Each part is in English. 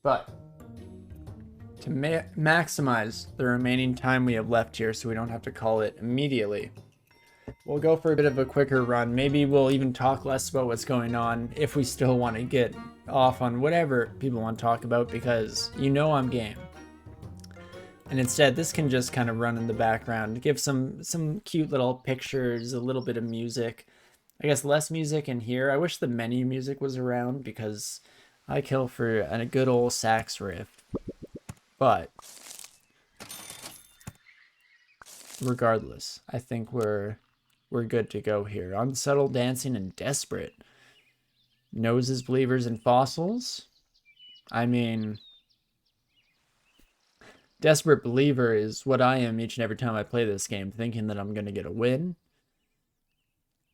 But to maximize the remaining time we have left here so we don't have to call it immediately, we'll go for a bit of a quicker run. Maybe we'll even talk less about what's going on if we still want to get off on whatever people want to talk about, because you know I'm game. And instead, this can just kind of run in the background, give some cute little pictures, a little bit of music. I guess less music in here. I wish the menu music was around because I kill for a good old sax riff. But regardless, I think we're good to go here. Unsettled dancing and desperate. Noses, believers, and fossils. I mean, desperate believer is what I am each and every time I play this game, thinking that I'm going to get a win.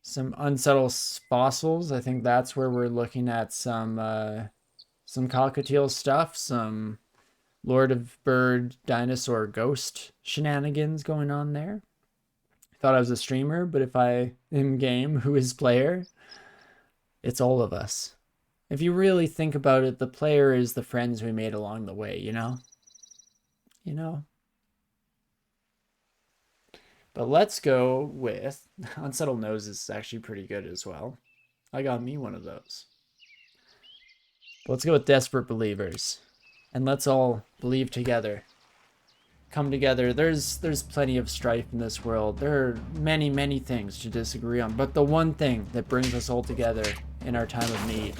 Some unsettled fossils. I think that's where we're looking at some cockatiel stuff, some Lord of Bird dinosaur ghost shenanigans going on there. I thought I was a streamer, but if I am game, who is player? It's all of us. If you really think about it, the player is the friends we made along the way, you know? You know? But let's go with Unsettled Noses is actually pretty good as well. I got me one of those. But let's go with Desperate Believers. And let's all believe together. Come together. There's plenty of strife in this world. There are many, many things to disagree on. But the one thing that brings us all together in our time of need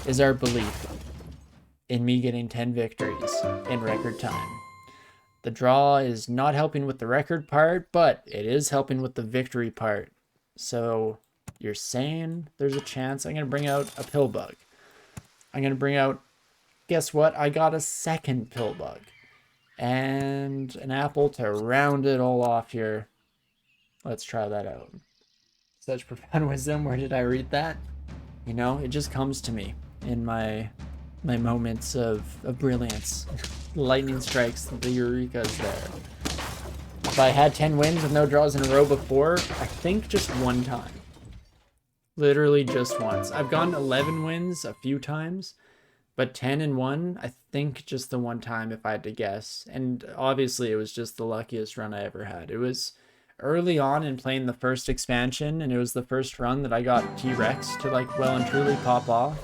is our belief in me getting 10 victories in record time. The draw is not helping with the record part, but it is helping with the victory part. So you're saying there's a chance. I'm going to bring out a pill bug. I'm going to bring out, guess what? I got a second pill bug. And an apple to round it all off here. Let's try that out. Such profound wisdom. Where did I read that? You know, it just comes to me in my moments of brilliance. Lightning strikes, the eureka's there. If I had 10 wins with no draws in a row before, I think just one time. Literally just once. I've gotten 11 wins a few times, but 10 and 1, I think just the one time if I had to guess. And obviously it was just the luckiest run I ever had. It was early on in playing the first expansion, and it was the first run that I got T-Rex to like well and truly pop off.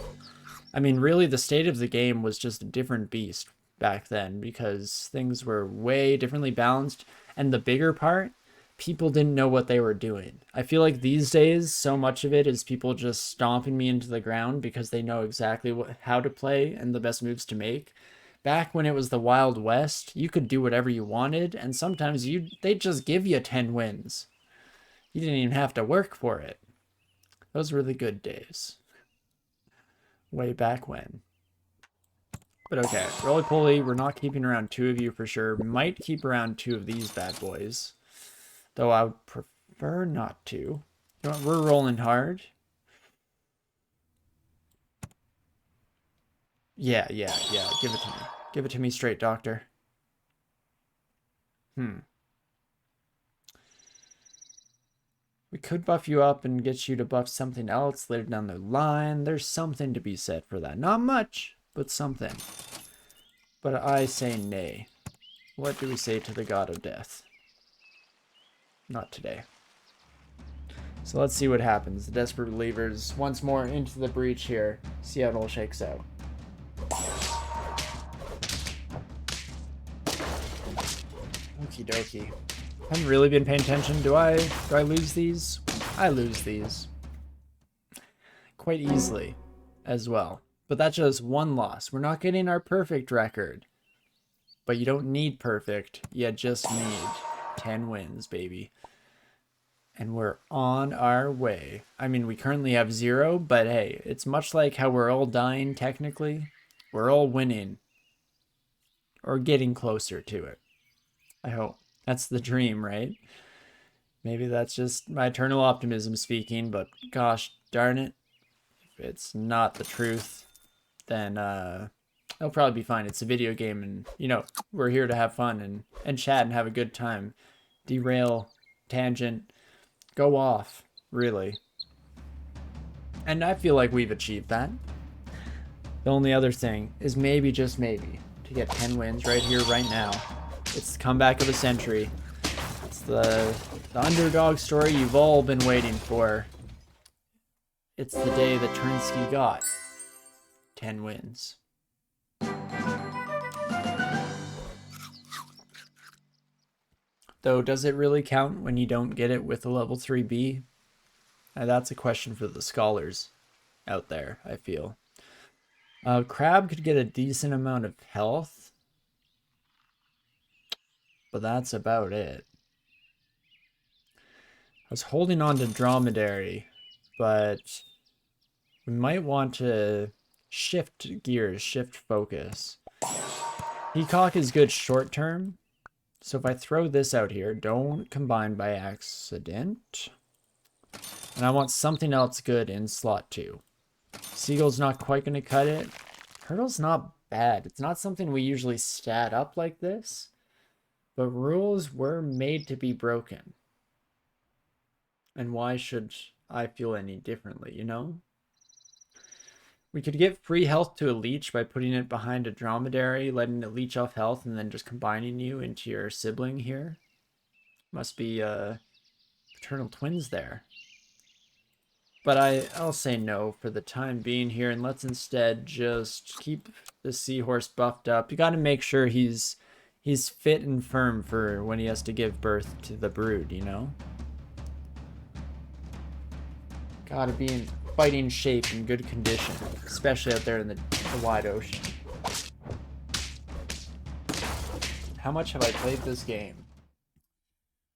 I mean, really the state of the game was just a different beast back then because things were way differently balanced. And the bigger part, people didn't know what they were doing. I feel like these days, so much of it is people just stomping me into the ground because they know exactly how to play and the best moves to make. Back when it was the Wild West, you could do whatever you wanted, and sometimes they'd just give you 10 wins. You didn't even have to work for it. Those were the good days. Way back when. But okay, roly-poly, we're not keeping around 2 of you for sure. Might keep around 2 of these bad boys. Though I would prefer not to. You know what, we're rolling hard. Yeah, give it to me. Give it to me straight, doctor. We could buff you up and get you to buff something else later down the line. There's something to be said for that. Not much, but something. But I say nay. What do we say to the god of death? Not today. So let's see what happens. The Desperate Believers once more into the breach here. See how it all shakes out. Okie dokie. Haven't really been paying attention. Do I lose these? I lose these. Quite easily as well. But that's just one loss. We're not getting our perfect record. But you don't need perfect. You just need 10 wins, baby. And we're on our way. I mean, we currently have 0, but hey, it's much like how we're all dying technically. We're all winning. Or getting closer to it. I hope. That's the dream, right? Maybe that's just my eternal optimism speaking, but gosh darn it. If it's not the truth, then it'll probably be fine. It's a video game, and, you know, we're here to have fun and chat and have a good time. Derail, tangent, go off, really. And I feel like we've achieved that. The only other thing is maybe, just maybe, to get 10 wins right here, right now. It's the comeback of the century. It's the underdog story you've all been waiting for. It's the day that Torinski got 10 wins. Though, does it really count when you don't get it with a level 3B? That's a question for the scholars out there, I feel. Crab could get a decent amount of health, but that's about it. I was holding on to Dromedary, but we might want to shift gears, shift focus. Peacock is good short term, so if I throw this out here, don't combine by accident. And I want something else good in slot 2. Seagull's not quite going to cut it. Turtle's not bad. It's not something we usually stat up like this, but rules were made to be broken. And why should I feel any differently, you know? We could get free health to a leech by putting it behind a dromedary, letting it leech off health, and then just combining you into your sibling here. Must be paternal twins there. But I'll say no for the time being here, and let's instead just keep the seahorse buffed up. You got to make sure he's fit and firm for when he has to give birth to the brood, you know? Got to be in fighting shape and good condition, especially out there in the wide ocean. How much have I played this game?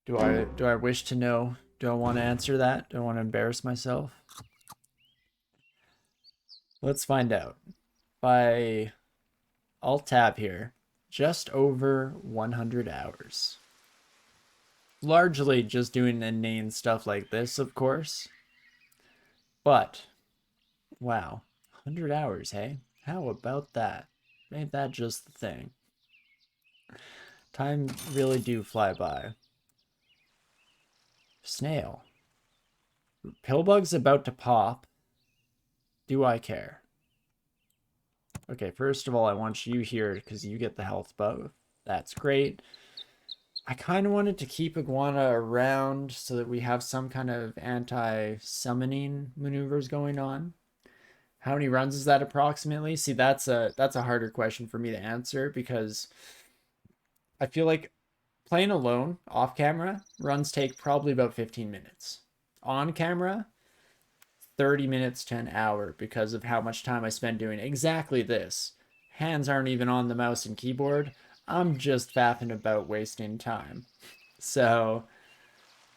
Do I wish to know? Do I want to answer that? Do I want to embarrass myself? Let's find out. By Alt-Tab here, just over 100 hours. Largely just doing inane stuff like this, of course. But, wow, 100 hours, hey? How about that? Ain't that just the thing? Time really do fly by. Snail. Pillbug's about to pop. Do I care? Okay, first of all, I want you here because you get the health buff. That's great. I kind of wanted to keep Iguana around so that we have some kind of anti-summoning maneuvers going on. How many runs is that approximately? See, that's a harder question for me to answer because I feel like playing alone, off camera, runs take probably about 15 minutes. On camera, 30 minutes to an hour because of how much time I spend doing exactly this. Hands aren't even on the mouse and keyboard. I'm just faffing about wasting time. So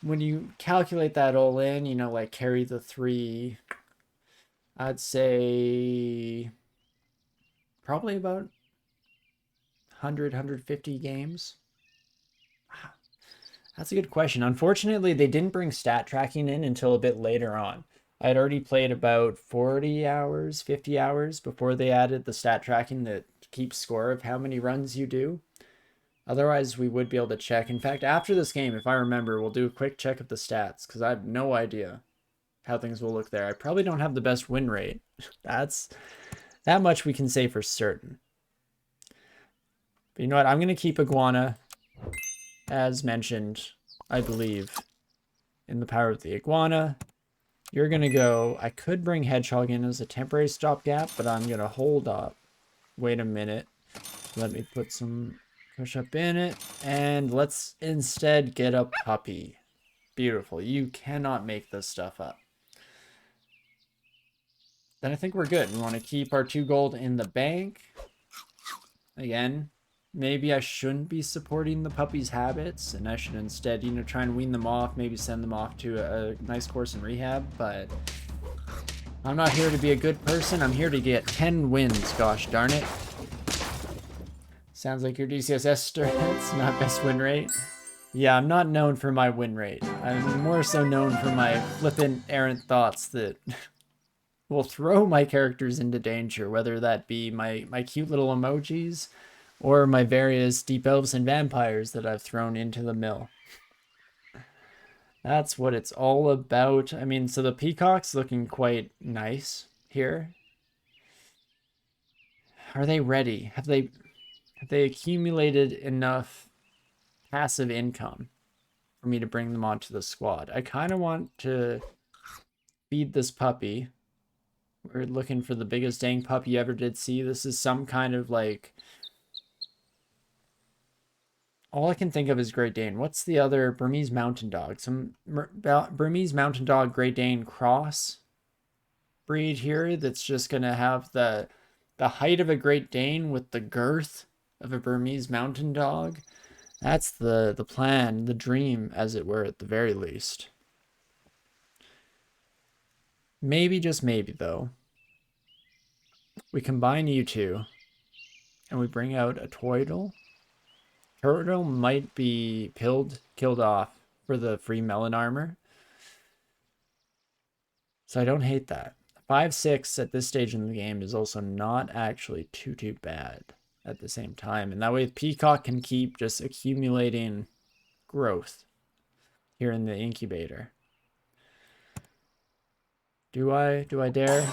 when you calculate that all in, you know, like carry the 3, I'd say probably about 100, 150 games. That's a good question. Unfortunately, they didn't bring stat tracking in until a bit later on. I had already played about 40 hours, 50 hours before they added the stat tracking that keeps score of how many runs you do. Otherwise, we would be able to check. In fact, after this game, if I remember, we'll do a quick check of the stats because I have no idea how things will look there. I probably don't have the best win rate. That much we can say for certain. But you know what? I'm going to keep Iguana, as mentioned, I believe, in the power of the Iguana. You're going to go... I could bring Hedgehog in as a temporary stopgap, but I'm going to hold up. Wait a minute. Let me put some push up in it. And let's instead get a puppy. Beautiful. You cannot make this stuff up. Then I think we're good. We want to keep our 2 gold in the bank. Again, maybe I shouldn't be supporting the puppy's habits, and I should instead, you know, try and wean them off, maybe send them off to a nice course in rehab, but I'm not here to be a good person. I'm here to get 10 wins, gosh darn it. Sounds like your DCSS strength's not best win rate. Yeah, I'm not known for my win rate. I'm more so known for my flippant, errant thoughts that will throw my characters into danger, whether that be my cute little emojis or my various deep elves and vampires that I've thrown into the mill. That's what it's all about. I mean, so the peacock's looking quite nice here. Are they ready? Have they accumulated enough passive income for me to bring them onto the squad? I kind of want to feed this puppy. We're looking for the biggest dang puppy you ever did see. This is some kind of like... All I can think of is Great Dane. What's the other? Burmese Mountain Dog. Some Burmese Mountain Dog Great Dane cross breed here that's just going to have the height of a Great Dane with the girth of a Burmese Mountain Dog. That's the plan, the dream, as it were, at the very least. Maybe, just maybe, though, we combine you two and we bring out a Toidle. Turtle might be killed off for the free melon armor. So I don't hate that. 5/6 at this stage in the game is also not actually too bad at the same time. And that way Peacock can keep just accumulating growth here in the incubator. Do I dare?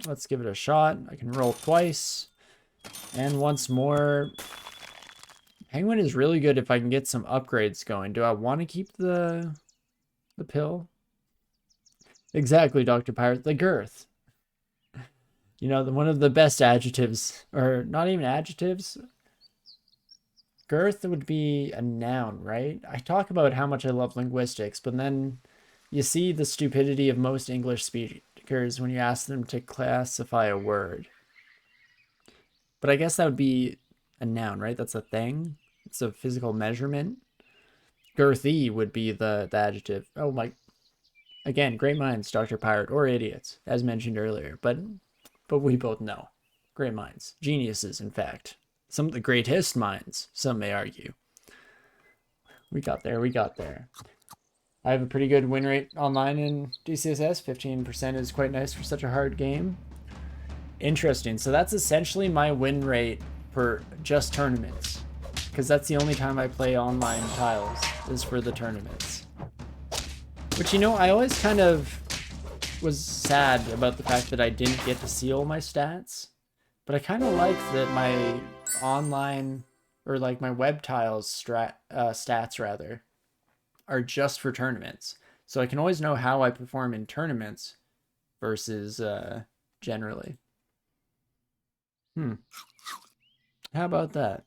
Let's give it a shot. I can roll twice. And once more. Penguin is really good if I can get some upgrades going. Do I want to keep the pill? Exactly, Dr. Pirate. The girth. You know, one of the best adjectives, or not even adjectives. Girth would be a noun, right? I talk about how much I love linguistics, but then you see the stupidity of most English speakers when you ask them to classify a word. But I guess that would be a noun, right? That's a thing. It's a physical measurement. Girthy would be the adjective. Oh my. Again, great minds, Dr. Pirate, or idiots, as mentioned earlier. But we both know. Great minds. Geniuses, in fact. Some of the greatest minds, some may argue. We got there. I have a pretty good win rate online in DCSS. 15% is quite nice for such a hard game. Interesting. So that's essentially my win rate for just tournaments. Because that's the only time I play online tiles, is for the tournaments. Which, you know, I always kind of was sad about the fact that I didn't get to see all my stats. But I kind of like that my online, or like my web tiles stats rather, are just for tournaments. So I can always know how I perform in tournaments versus generally. How about that?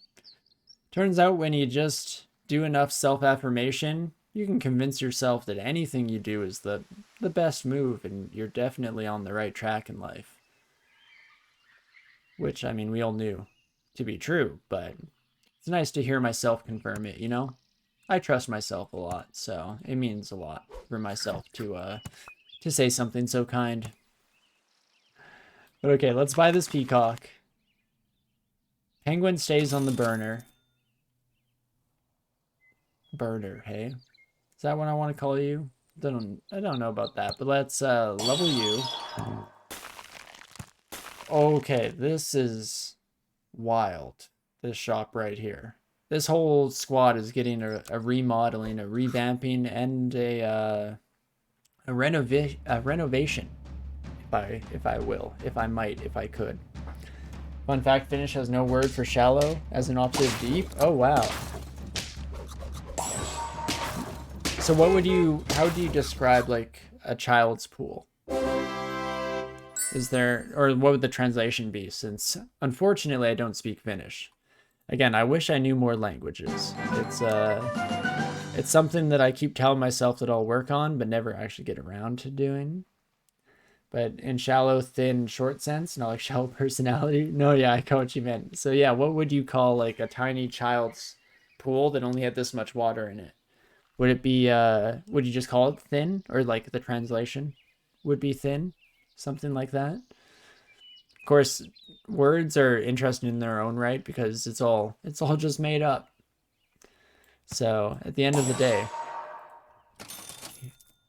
Turns out when you just do enough self-affirmation, you can convince yourself that anything you do is the best move, and you're definitely on the right track in life. Which, I mean, we all knew to be true, but it's nice to hear myself confirm it, you know? I trust myself a lot, so it means a lot for myself to say something so kind. But okay, let's buy this peacock. Penguin stays on the burner. Burner, hey? Is that what I want to call you? I don't know about that, but let's level you. Okay, this is wild. This shop right here. This whole squad is getting a remodeling, a revamping, and a renovation. If I could. Fun fact, Finnish has no word for shallow as an opposite of deep. Oh wow. So how would you describe like a child's pool? Is there, or what would the translation be, since unfortunately I don't speak Finnish? Again, I wish I knew more languages. It's something that I keep telling myself that I'll work on, but never actually get around to doing. But in shallow, thin, short sense, not like shallow personality. No, yeah, I know what you meant. So yeah, what would you call like a tiny child's pool that only had this much water in it? Would it be, would you just call it thin? Or like the translation would be thin? Something like that? Of course, words are interesting in their own right because it's all just made up. So at the end of the day,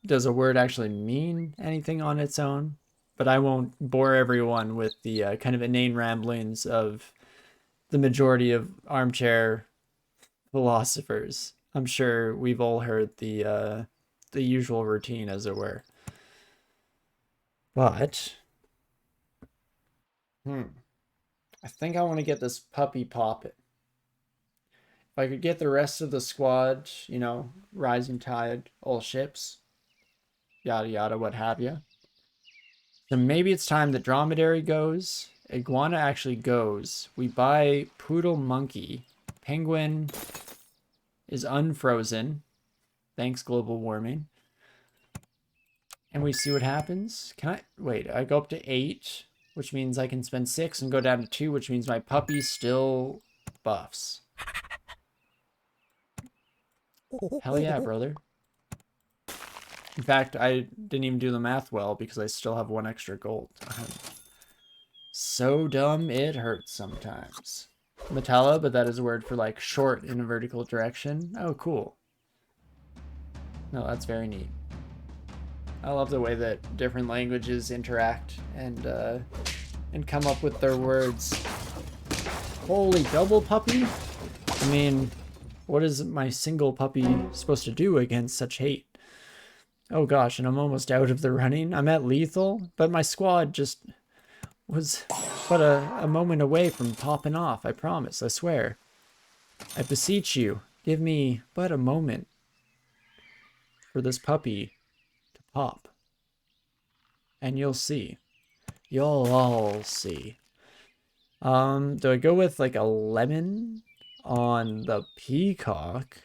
does a word actually mean anything on its own? But I won't bore everyone with the kind of inane ramblings of the majority of armchair philosophers. I'm sure we've all heard the usual routine, as it were. But I think I want to get this puppy popping. If I could get the rest of the squad, you know, rising tide, all ships, yada yada, what have you. So maybe it's time that dromedary goes. Iguana actually goes. We buy poodle monkey. Penguin is unfrozen. Thanks, global warming. And we see what happens. Can I wait? I go up to 8, which means I can spend 6 and go down to 2, which means my puppy still buffs. Hell yeah, brother. In fact, I didn't even do the math well because I still have 1 extra gold. So dumb it hurts sometimes. Metalla, but that is a word for like short in a vertical direction. Oh, cool. No, that's very neat. I love the way that different languages interact and come up with their words. Holy double puppy? I mean, what is my single puppy supposed to do against such hate? Oh gosh, and I'm almost out of the running. I'm at lethal, but my squad just was but a moment away from popping off. I promise, I swear. I beseech you, give me but a moment for this puppy to pop. And you'll see. You'll all see. Do I go with like a lemon on the peacock?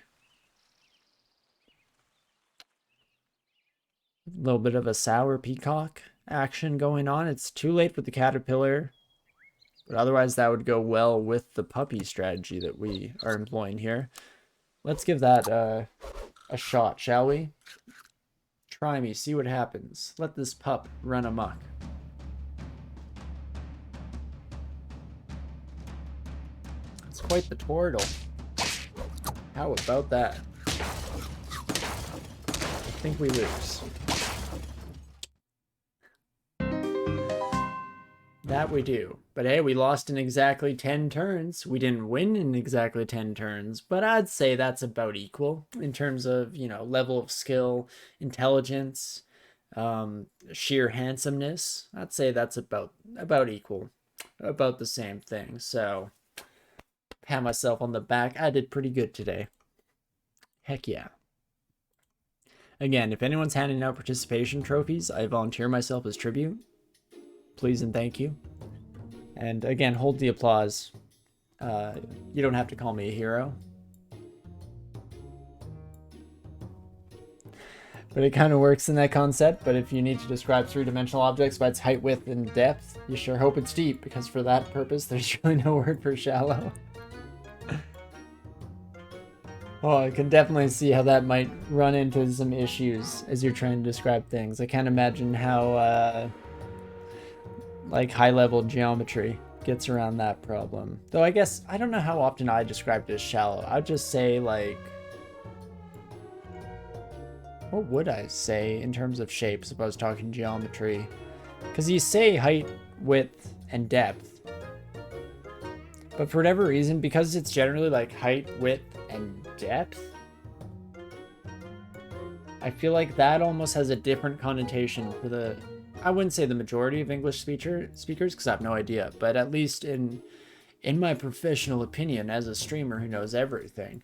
A little bit of a sour peacock action going on. It's too late with the caterpillar, but otherwise that would go well with the puppy strategy that we are employing here. Let's give that a shot, shall we? Try me, see what happens. Let this pup run amok. It's quite the turtle. How about that? I think we lose. That we do. But hey, we lost in exactly 10 turns. We didn't win in exactly 10 turns, but I'd say that's about equal in terms of, you know, level of skill, intelligence, sheer handsomeness. I'd say that's about equal, about the same thing. So, pat myself on the back. I did pretty good today. Heck yeah. Again, if anyone's handing out participation trophies, I volunteer myself as tribute. Please and thank you. And again, hold the applause. You don't have to call me a hero. But it kind of works in that concept. But if you need to describe three-dimensional objects by its height, width, and depth, you sure hope it's deep, because for that purpose, there's really no word for shallow. Oh, I can definitely see how that might run into some issues as you're trying to describe things. I can't imagine how like high-level geometry gets around that problem. Though I guess, I don't know how often I described it as shallow. I'd just say like, what would I say in terms of shapes if I was talking geometry? Because you say height, width, and depth. But for whatever reason, because it's generally like height, width, and depth, I feel like that almost has a different connotation for the, I wouldn't say the majority of English speakers, because I have no idea, but at least in my professional opinion as a streamer who knows everything,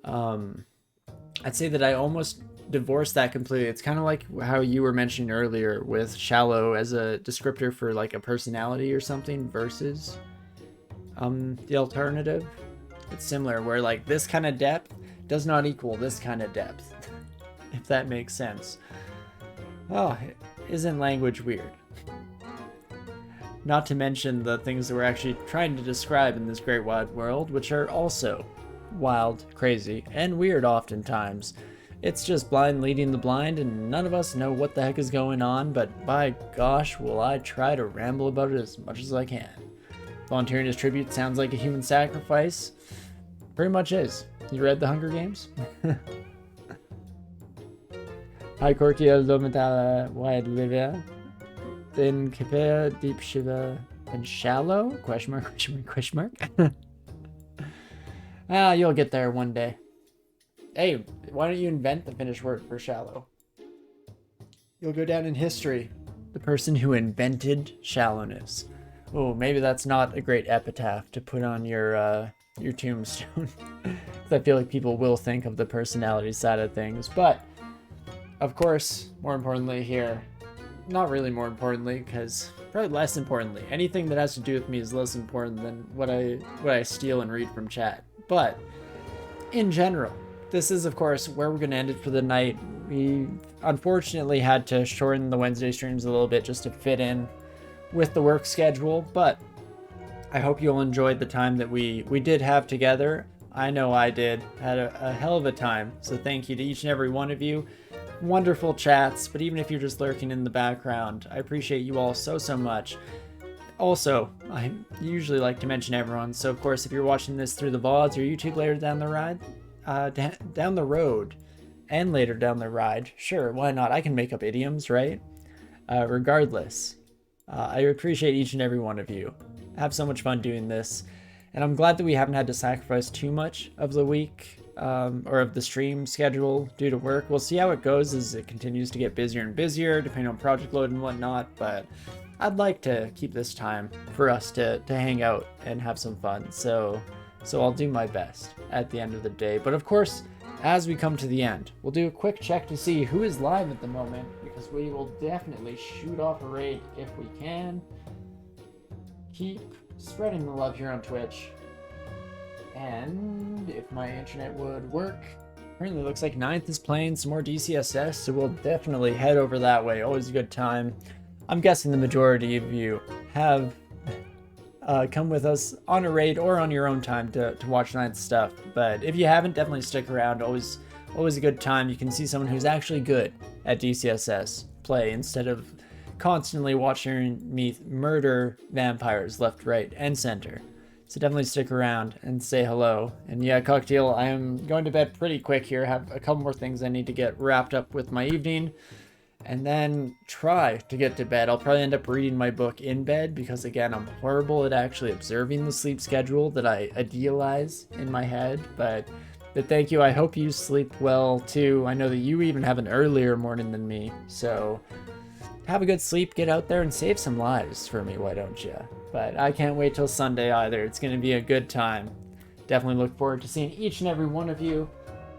I'd say that I almost divorce that completely. It's kind of like how you were mentioning earlier with shallow as a descriptor for like a personality or something versus the alternative. It's similar where like this kind of depth does not equal this kind of depth, if that makes sense. Oh, isn't language weird? Not to mention the things that we're actually trying to describe in this great wide world, which are also wild, crazy, and weird oftentimes. It's just blind leading the blind, and none of us know what the heck is going on, but by gosh, will I try to ramble about it as much as I can. Volunteering as tribute sounds like a human sacrifice. Pretty much is. You read The Hunger Games? Hi, Corky, Lomata, Wide Livia. Then Kipea, Deep Shiva, and Shallow? Question mark, question mark, question mark. Ah, you'll get there one day. Hey, why don't you invent the Finnish word for shallow? You'll go down in history. The person who invented shallowness. Oh, maybe that's not a great epitaph to put on your tombstone. 'Cause I feel like people will think of the personality side of things. But, of course, more importantly here, not really more importantly, because probably less importantly, anything that has to do with me is less important than what I steal and read from chat. But, in general, this is, of course, where we're going to end it for the night. We unfortunately had to shorten the Wednesday streams a little bit just to fit in with the work schedule, but I hope you all enjoyed the time that we did have together. I know I did. Had a hell of a time, so thank you to each and every one of you. Wonderful chats, but even if you're just lurking in the background, I appreciate you all so much. Also, I usually like to mention everyone, so of course if you're watching this through the VODs or YouTube later down the down the road, and later down the ride, sure, why not? I can make up idioms, right? Regardless, I appreciate each and every one of you. Have so much fun doing this, and I'm glad that we haven't had to sacrifice too much of the week or of the stream schedule due to work. We'll see how it goes as it continues to get busier and busier depending on project load and whatnot, but I'd like to keep this time for us to hang out and have some fun, so I'll do my best at the end of the day. But of course, as we come to the end, we'll do a quick check to see who is live at the moment, because we will definitely shoot off a raid if we can. Keep spreading the love here on Twitch. And if my internet would work, currently looks like 9th is playing some more DCSS, so we'll definitely head over that way. Always a good time. I'm guessing the majority of you have come with us on a raid or on your own time to watch 9th stuff. But if you haven't, definitely stick around. Always a good time. You can see someone who's actually good at DCSS play instead of constantly watching me murder vampires left, right, and center. So definitely stick around and say hello. And yeah, Cocktail, I am going to bed pretty quick here. I have a couple more things I need to get wrapped up with my evening, and then try to get to bed. I'll probably end up reading my book in bed because, again, I'm horrible at actually observing the sleep schedule that I idealize in my head. But thank you. I hope you sleep well too. I know that you even have an earlier morning than me, so have a good sleep, get out there and save some lives for me, why don't you? But I can't wait till Sunday either. It's going to be a good time. Definitely look forward to seeing each and every one of you.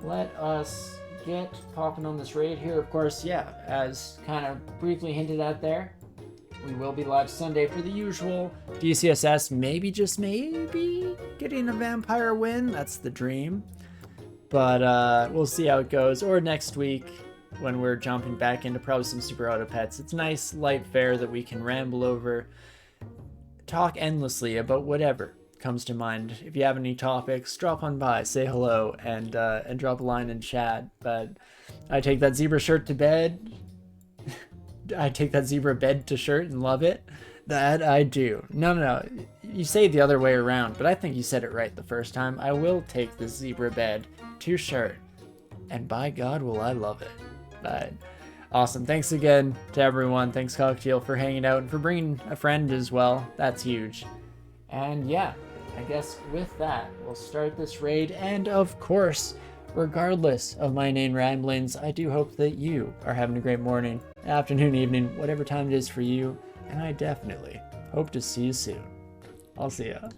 Let us get popping on this raid here. Of course, yeah, as kind of briefly hinted at there, we will be live Sunday for the usual DCSS, maybe, just maybe, getting a vampire win. That's the dream. But we'll see how it goes. Or next week, when we're jumping back into probably some Super Auto Pets. It's nice, light fare that we can ramble over, talk endlessly about whatever comes to mind. If you have any topics, drop on by, say hello, and drop a line in chat. But I take that zebra shirt to bed. I take that zebra bed to shirt and love it. That I do. No. You say it the other way around, but I think you said it right the first time. I will take the zebra bed to shirt, and by God, will I love it. But awesome. Thanks again to everyone. Thanks, Cocktail, for hanging out and for bringing a friend as well. That's huge. And yeah, I guess with that, we'll start this raid. And of course, regardless of my inane ramblings, I do hope that you are having a great morning, afternoon, evening, whatever time it is for you. And I definitely hope to see you soon. I'll see ya.